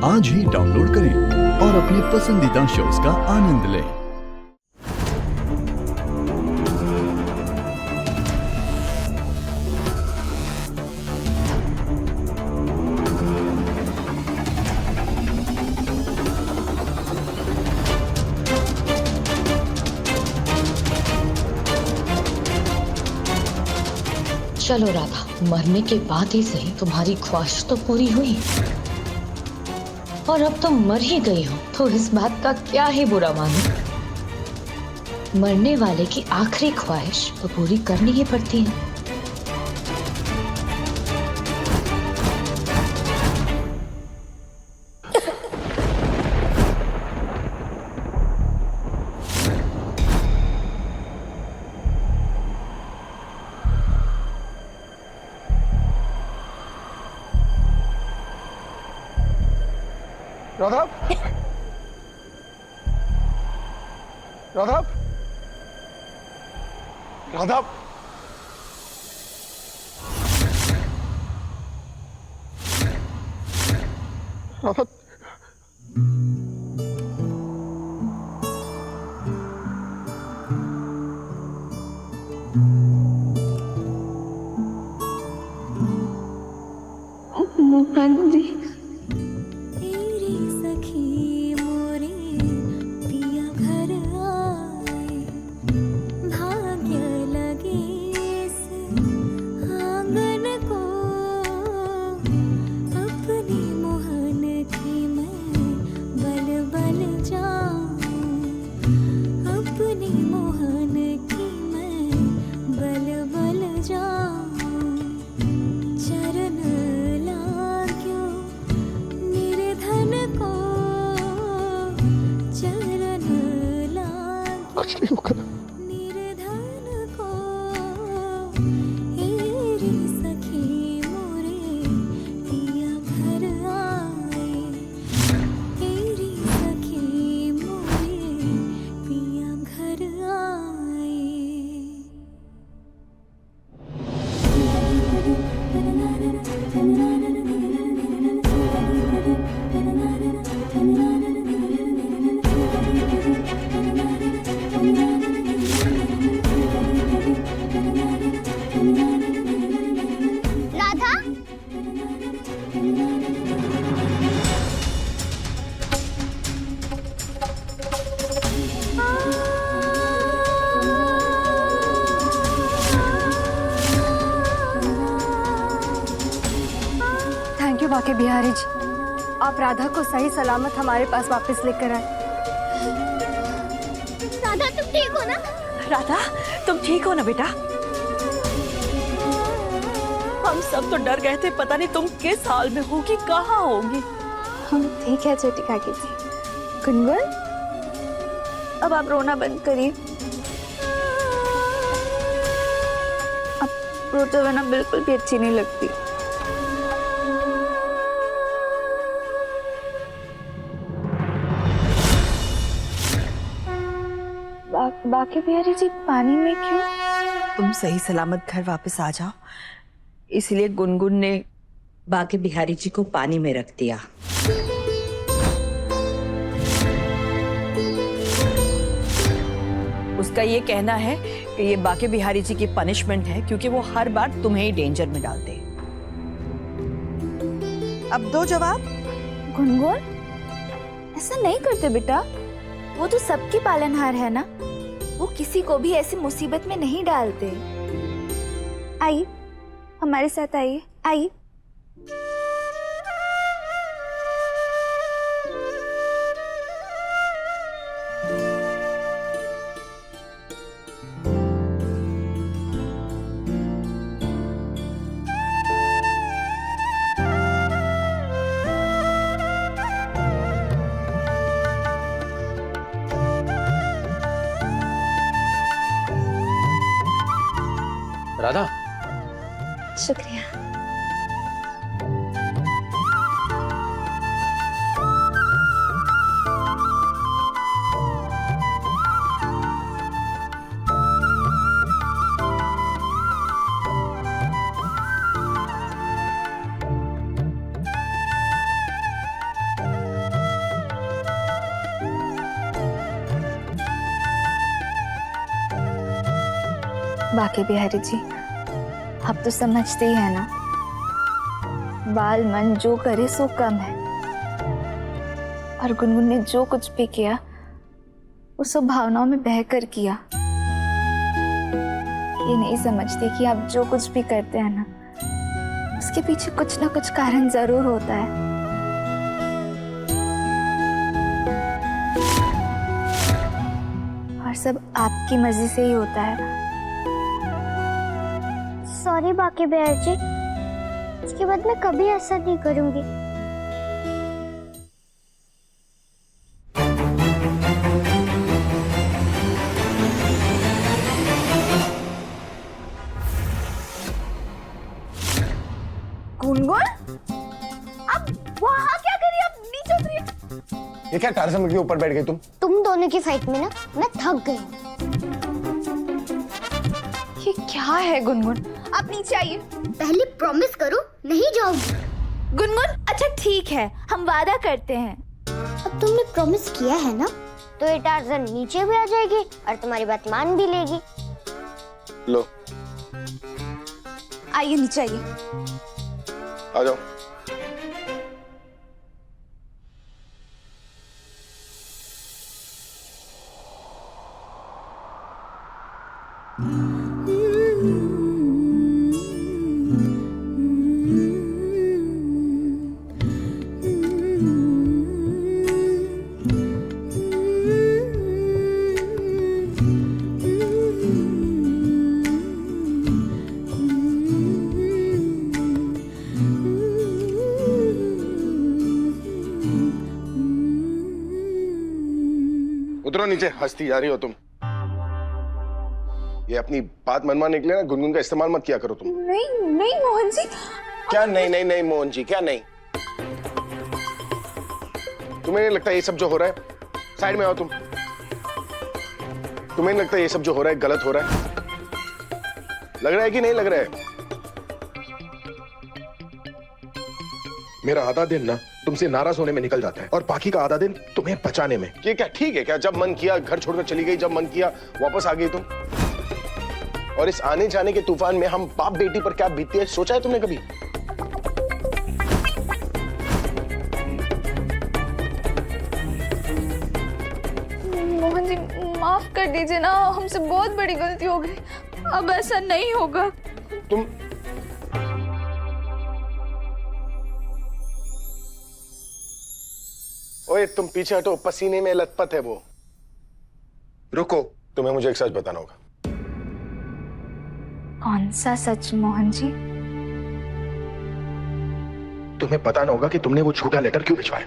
आज ही डाउनलोड करें और अपने पसंदीदा शोज का आनंद लें। चलो राधा, मरने के बाद ही सही तुम्हारी ख्वाहिश तो पूरी हुई, और अब तुम मर ही गई हो तो इस बात का क्या ही बुरा मानो। मरने वाले की आखिरी ख्वाहिश तो पूरी करनी ही पड़ती है। राधा, राधा, राधा, राधा, मोहन जी, कुछ नहीं होगा। थैंक यू बाके बिहारी जी, आप राधा को सही सलामत हमारे पास वापस लेकर आए। राधा तुम ठीक हो ना? राधा तुम ठीक हो ना बेटा? हम सब तो डर गए थे, पता नहीं तुम किस हाल में होगी, कहाँ होगी। हम ठीक है छोटी काकी जी। गुनगुन, अब आप रोना बंद करिए। अब रोते हुए ना बिल्कुल भी अच्छी नहीं लगती। बाकी बिहारी जी पानी में क्यों? तुम सही सलामत घर वापस आ जाओ, इसलिए गुनगुन ने बाकी बिहारी जी को पानी में रख दिया। उसका ये कहना है कि ये बाके बिहारी जी की पनिशमेंट है, क्योंकि वो हर बार तुम्हें ही डेंजर में डालते। अब दो जवाब। गुनगुन, ऐसा नहीं करते बेटा, वो तो सबकी पालनहार है ना, वो किसी को भी ऐसी मुसीबत में नहीं डालते। आइए हमारे साथ, आइए आइए। राधा, शुक्रिया। बाके बिहारी जी, आप तो समझते ही है ना, बाल मन जो करे सो कम है। और गुनगुन ने जो कुछ भी किया वो सब भावनाओं में बहकर किया। ये नहीं समझते कि आप जो कुछ भी करते हैं ना, उसके पीछे कुछ ना कुछ कारण जरूर होता है। और सब आपकी मर्जी से ही होता है। सॉरी बाकी बिहार जी, इसके बाद मैं कभी ऐसा नहीं करूंगी। गुनगुन, अब वहाँ क्या करिए? आप नीचे उतरिए। ये क्या टारज़न के ऊपर बैठ गई तुम दोनों की फाइट में ना मैं थक गई। ये क्या है गुनगुन? आप नीचे आइए। पहले प्रॉमिस करो नहीं जाओगी। गुनगुन, अच्छा ठीक है, हम वादा करते हैं। अब तुमने प्रॉमिस किया है ना, तो ये टार्जन नीचे भी आ जाएगी और तुम्हारी बात मान भी लेगी। लो आइए नीचे आइए। आ जाओ। उतरो नीचे, हंसती जा रही हो तुम। ये अपनी बात मनवाने के लिए ना गुनगुन का इस्तेमाल मत किया करो तुम। नहीं नहीं मोहन जी। क्या नहीं नहीं नहीं मोहन जी, क्या नहीं? तुम्हें नहीं लगता ये सब जो हो रहा है, साइड में आओ तुम। तुम्हें नहीं लगता ये सब जो हो रहा है गलत हो रहा है? लग रहा है कि नहीं लग रहा है? मेरा आधा दिन ना तुमसे नाराज होने में निकल जाता है और बाकी का आधा दिन तुम्हें बचाने में। ये क्या ठीक है क्या? जब मन किया घर छोड़कर चली गई, जब मन किया वापस आ गई तुम। और इस आने जाने के तूफान में हम बाप बेटी पर क्या बीतती है सोचा है तुमने कभी? मोहन जी माफ कर दीजिए ना, हमसे बहुत बड़ी गलती हो गई। अब ऐसा नहीं होगा। तुम ओए तुम पीछे हटो, पसीने में लथपथ है वो। रुको, तुम्हें मुझे एक सच बताना होगा। कौन सा सच मोहन जी? तुम्हें बताना होगा कि तुमने वो झूठा लेटर क्यों भिजवाया।